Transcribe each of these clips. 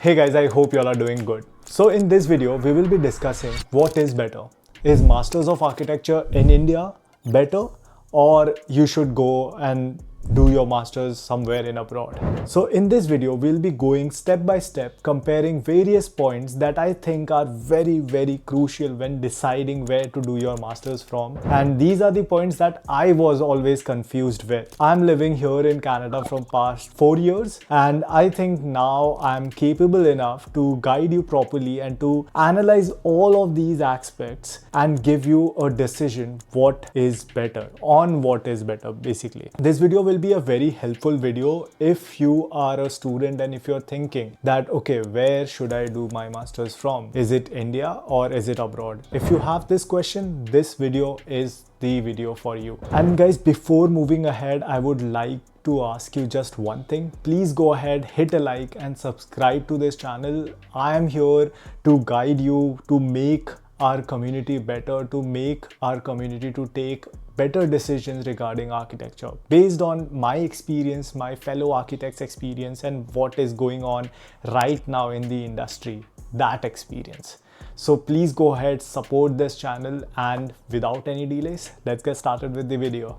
Hey guys, I hope you all are doing good. So in this video, we will be discussing what is better. Is Masters of Architecture in India better, or you should go and do your masters somewhere in abroad? So in this video, we'll be going step by step, comparing various points that I think are very crucial when deciding where to do your masters from. And these are the points that I was always confused with. I'm living here in Canada from past 4 years, and I think now I'm capable enough to guide you properly and to analyze all of these aspects and give you a decision what is better, on what is better basically. This video will be a very helpful video if you are a student and if you're thinking that okay, where should I do my masters from? Is it India or is it abroad? If you have this question, this video is the video for you. And guys, before moving ahead, I would like to ask you just one thing. Please go ahead, hit a like and subscribe to this channel. I am here to guide you to make our community better, to make our community to take better decisions regarding architecture based on my experience, my fellow architects' experience, and what is going on right now in the industry, that experience. So please go ahead, support this channel, and without any delays, let's get started with the video.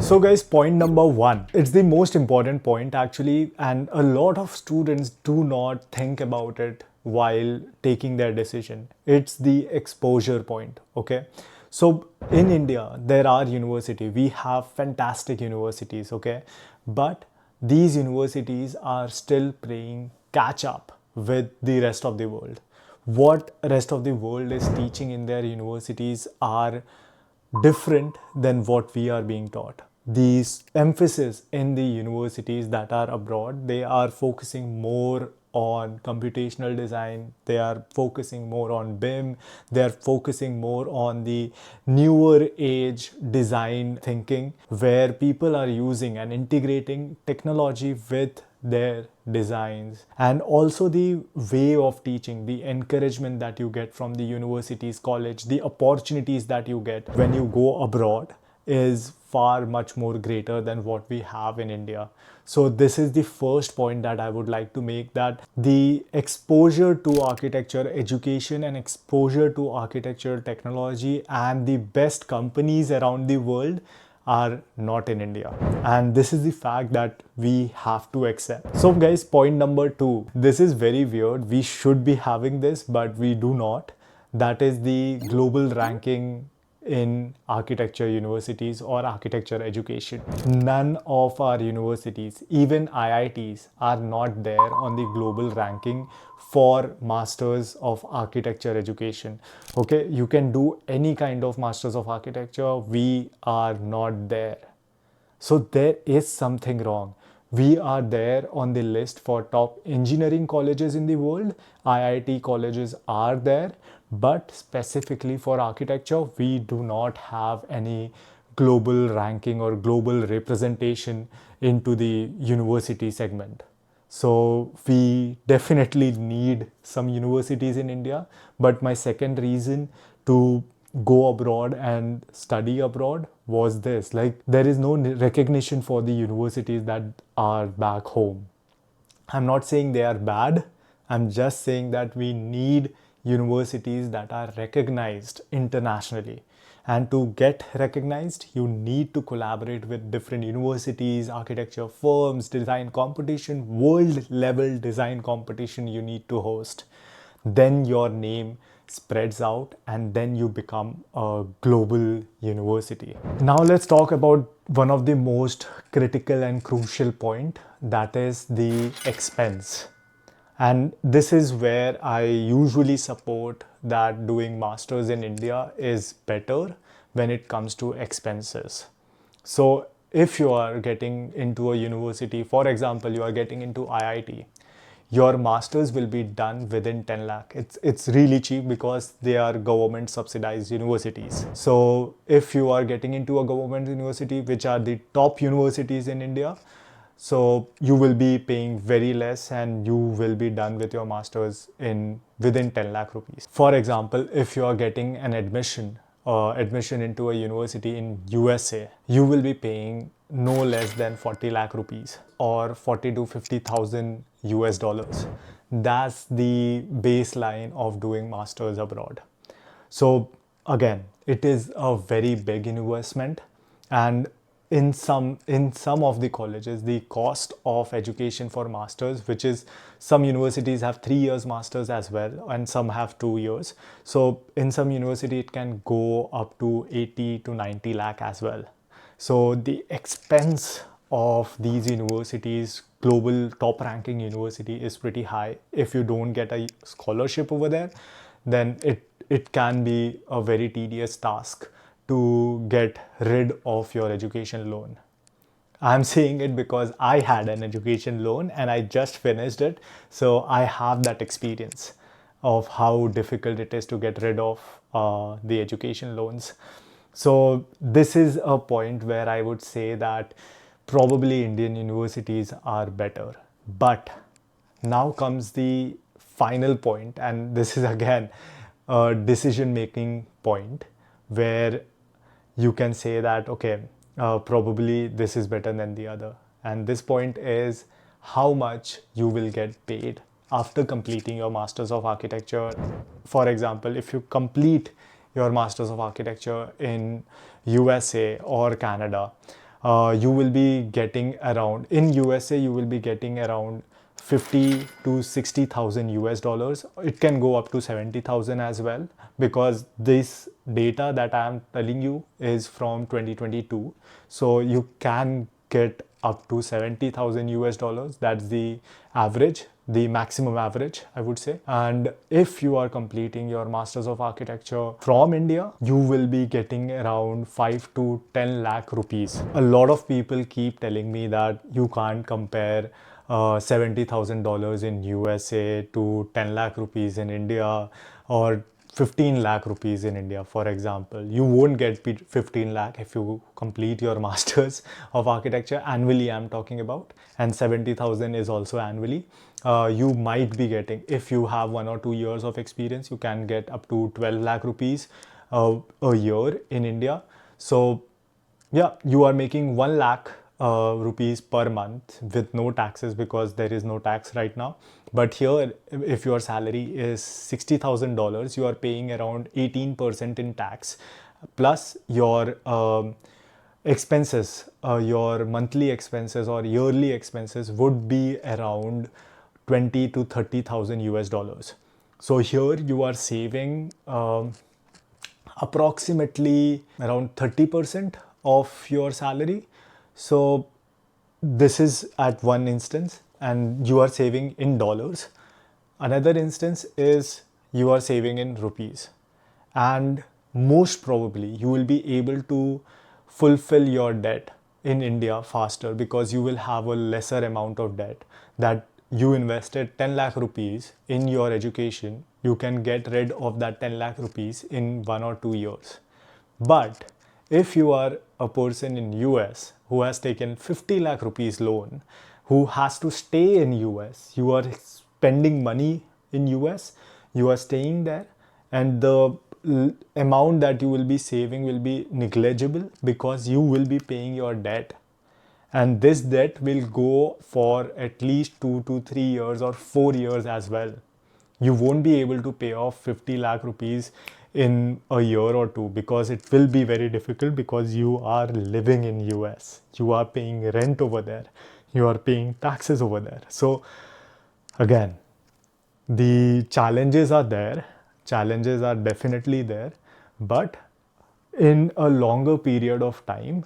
So guys, point number one, it's the most important point actually, and a lot of students do not think about it while taking their decision. It's the exposure point, okay? So in India, there are universities, we have fantastic universities, okay? But these universities are still playing catch up with the rest of the world. What rest of the world is teaching in their universities are different than what we are being taught. These emphasis in the universities that are abroad, they are focusing more on computational design, they are focusing more on BIM, they are focusing more on the newer age design thinking, where people are using and integrating technology with their designs. And also the way of teaching, the encouragement that you get from the universities, college, the opportunities that you get when you go abroad is far much more greater than what we have in India. So this is the first point that I would like to make, that the exposure to architecture education and exposure to architecture technology and the best companies around the world are not in India. And this is the fact that we have to accept. So guys, point number two, this is very weird. We should be having this, but we do not. That is the global ranking in architecture universities or architecture education. None of our universities, even IITs, are not there on the global ranking for masters of architecture education. Okay, you can do any kind of masters of architecture, we are not there. So there is something wrong. We are there on the list for top engineering colleges in the world. IIT colleges are there, but specifically for architecture, we do not have any global ranking or global representation into the university segment. So we definitely need some universities in India. But my second reason to go abroad and study abroad was this, like there is no recognition for the universities that are back home. I'm not saying they are bad, I'm just saying that we need universities that are recognized internationally. And to get recognized, you need to collaborate with different universities, architecture firms, design competition, world level design competition you need to host. Then your name spreads out and then you become a global university. Now let's talk about one of the most critical and crucial point, that is the expense. And this is where I usually support that doing masters in India is better when it comes to expenses. So if you are getting into a university, for example, you are getting into IIT, your masters will be done within 10 lakh. It's really cheap because they are government subsidized universities. So if you are getting into a government university, which are the top universities in India, so you will be paying very less and you will be done with your masters in within 10 lakh rupees. For example, if you are getting an admission into a university in USA, you will be paying no less than 40 lakh rupees or 40 to 50,000 US dollars. That's the baseline of doing masters abroad. So again, it is a very big investment, and in some of the colleges, the cost of education for masters, which is some universities have 3 years masters as well, and some have 2 years. So in some university, it can go up to 80 to 90 lakh as well. So the expense of these universities, global top ranking university, is pretty high. If you don't get a scholarship over there, then it can be a very tedious task to get rid of your education loan. I'm saying it because I had an education loan and I just finished it. So I have that experience of how difficult it is to get rid of the education loans. So this is a point where I would say that probably Indian universities are better. But now comes the final point, and this is again a decision making point where you can say that, okay, probably this is better than the other. And this point is how much you will get paid after completing your Masters of Architecture. For example, if you complete your Masters of Architecture in USA or Canada, you will be getting around, in USA, you will be getting around 50 to 60,000 US dollars. It can go up to 70,000 as well, because this data that I am telling you is from 2022. So you can get up to 70,000 US dollars. That's the average, the maximum average, I would say. And if you are completing your Masters of Architecture from India, you will be getting around 5 to 10 lakh rupees. A lot of people keep telling me that you can't compare $70,000 in USA to 10 lakh rupees in India, or 15 lakh rupees in India, for example. You won't get 15 lakh if you complete your Masters of Architecture annually, I'm talking about, and 70,000 is also annually. You might be getting, if you have 1 or 2 years of experience, you can get up to 12 lakh rupees a year in India. So yeah, you are making 1 lakh rupees per month with no taxes, because there is no tax right now. But here, if your salary is $60,000, you are paying around 18% in tax, plus your expenses, your monthly expenses or yearly expenses would be around 20 to 30,000 US dollars. So here you are saving approximately around 30% of your salary. So this is at one instance, and you are saving in dollars. Another instance is you are saving in rupees. And most probably you will be able to fulfill your debt in India faster, because you will have a lesser amount of debt. That you invested 10 lakh rupees in your education, you can get rid of that 10 lakh rupees in 1 or 2 years. But if you are a person in US who has taken 50 lakh rupees loan, who has to stay in US, you are spending money in US, you are staying there, and the amount that you will be saving will be negligible, because you will be paying your debt, and this debt will go for at least 2 to 3 years or 4 years as well. You won't be able to pay off 50 lakh rupees in a year or two, because it will be very difficult, because you are living in US, you are paying rent over there, you are paying taxes over there. So again, the challenges are there, challenges are definitely there, but in a longer period of time,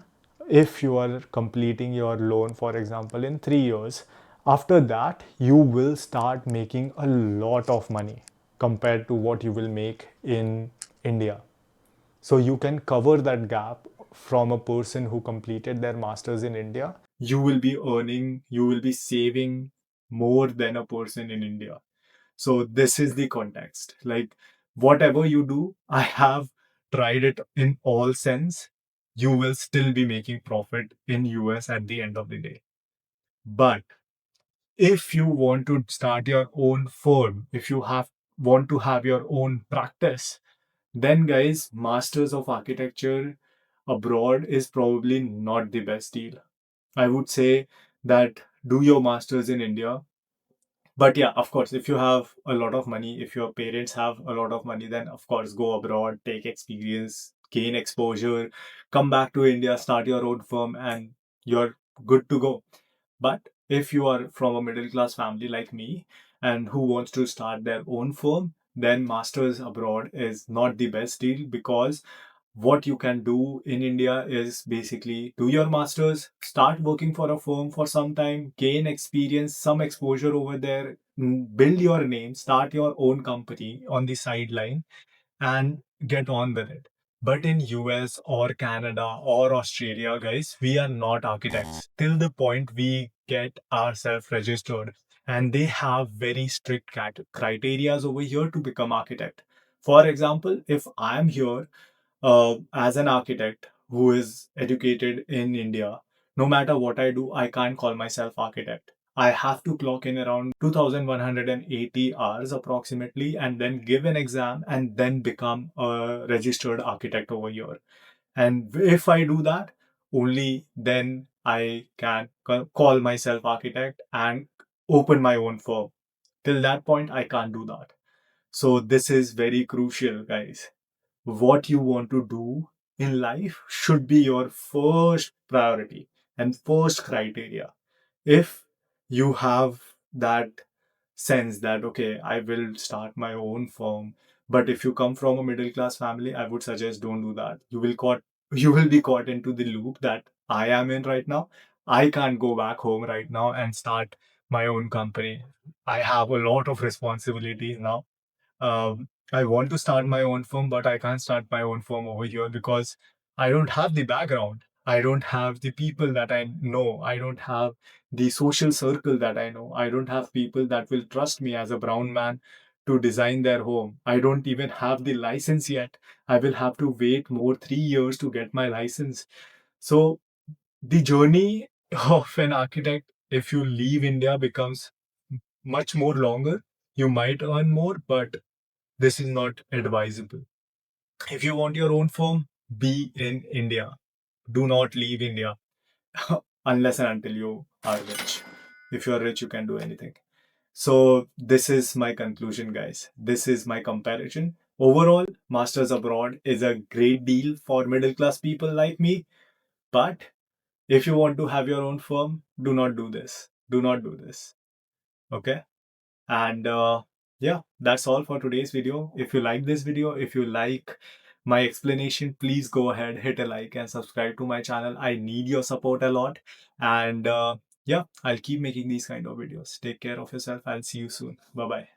if you are completing your loan, for example, in 3 years, after that you will start making a lot of money compared to what you will make in India. So you can cover that gap from a person who completed their masters in India. You will be earning, you will be saving more than a person in India. So this is the context. Like, whatever you do, I have tried it in all sense. You will still be making profit in US at the end of the day. But if you want to start your own firm, if you have want to have your own practice, then guys, Masters of Architecture abroad is probably not the best deal. I would say that do your masters in India. But yeah, of course, if you have a lot of money, if your parents have a lot of money, then of course go abroad, take experience, gain exposure, come back to India, start your own firm, and you're good to go. But if you are from a middle class family like me and who wants to start their own firm, then masters abroad is not the best deal, because what you can do in India is basically do your masters, start working for a firm for some time, gain experience, some exposure over there, build your name, start your own company on the sideline, and get on with it. But in US or Canada or Australia, guys, we are not architects till the point we get ourselves registered. And they have very strict criterias over here to become architect. For example, if I am here as an architect who is educated in India, no matter what I do, I can't call myself architect. I have to clock in around 2180 hours approximately and then give an exam and then become a registered architect over here. And if I do that, only then I can call myself architect and open my own firm. Till that point, I can't do that. So this is very crucial, guys. What you want to do in life should be your first priority and first criteria. If you have that sense that, okay, I will start my own firm, but if you come from a middle class family, I would suggest don't do that. You will be caught into the loop that I am in right now. I can't go back home right now and start my own company. I have a lot of responsibilities now. I want to start my own firm, but I can't start my own firm over here because I don't have the background. I don't have the people that I know. I don't have the social circle that I know. I don't have people that will trust me as a brown man to design their home. I don't even have the license yet. I will have to wait more 3 years to get my license. So the journey of an architect, if you leave India, becomes much more longer. You might earn more, but this is not advisable. If you want your own firm, be in India. Do not leave India unless and until you are rich. If you are rich, you can do anything. So, this is my conclusion, guys. This is my comparison. Overall, masters abroad is a great deal for middle class people like me. But if you want to have your own firm, do not do this. Do not do this. Okay. And yeah, that's all for today's video. If you like this video, if you like my explanation, please go ahead, hit a like and subscribe to my channel. I need your support a lot. And yeah, I'll keep making these kind of videos. Take care of yourself. I'll see you soon. Bye bye.